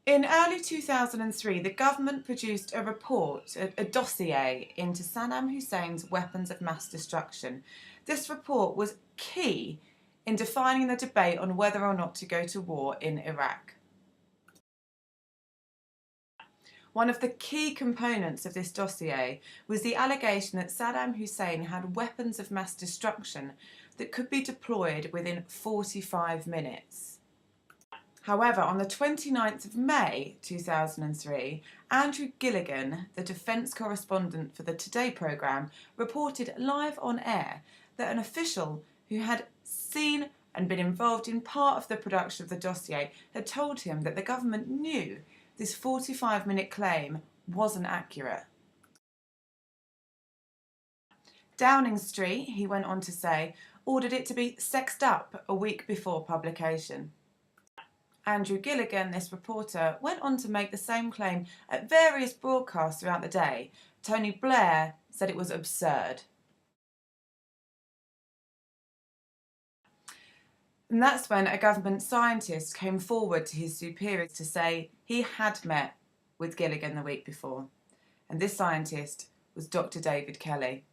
In early 2003, the government produced a report, a dossier into Saddam Hussein's weapons of mass destruction. This report was key in defining the debate on whether or not to go to war in Iraq. One of the key components of this dossier was the allegation that Saddam Hussein had weapons of mass destruction that could be deployed within 45 minutes. However, on the 29th of May 2003, Andrew Gilligan, the defence correspondent for the Today programme, reported live on air that an official who had seen and been involved in part of the production of the dossier had told him that the government knew this 45-minute claim wasn't accurate. Downing Street, he went on to say, ordered it to be sexed up a week before publication. Andrew Gilligan, this reporter, went on to make the same claim at various broadcasts throughout the day. Tony Blair said it was absurd. And that's when a government scientist came forward to his superiors to say he had met with Gilligan the week before. And this scientist was Dr. David Kelly.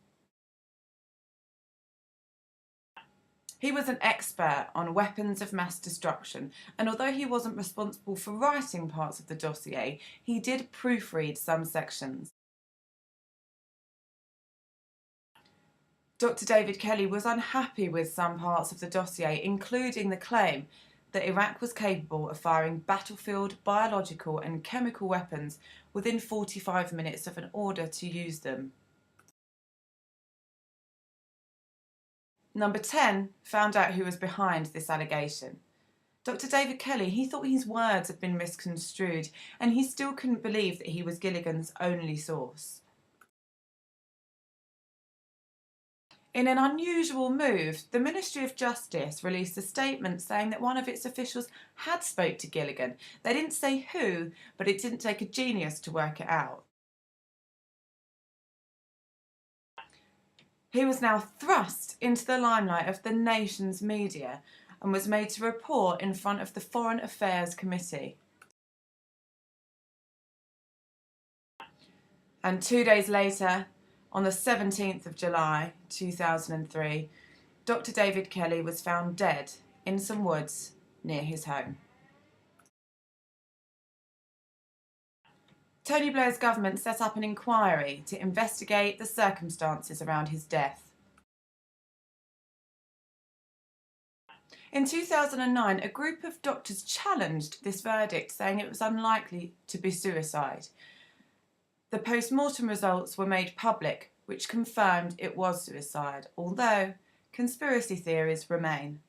He was an expert on weapons of mass destruction, and although he wasn't responsible for writing parts of the dossier, he did proofread some sections. Dr. David Kelly was unhappy with some parts of the dossier, including the claim that Iraq was capable of firing battlefield, biological and chemical weapons within 45 minutes of an order to use them. Number 10 found out who was behind this allegation. Dr. David Kelly, he thought his words had been misconstrued, and he still couldn't believe that he was Gilligan's only source. In an unusual move, the Ministry of Justice released a statement saying that one of its officials had spoke to Gilligan. They didn't say who, but it didn't take a genius to work it out. He was now thrust into the limelight of the nation's media and was made to report in front of the Foreign Affairs Committee. And 2 days later, on the 17th of July 2003, Dr. David Kelly was found dead in some woods near his home. Tony Blair's government set up an inquiry to investigate the circumstances around his death. In 2009, a group of doctors challenged this verdict, saying it was unlikely to be suicide. The post-mortem results were made public, which confirmed it was suicide, although conspiracy theories remain.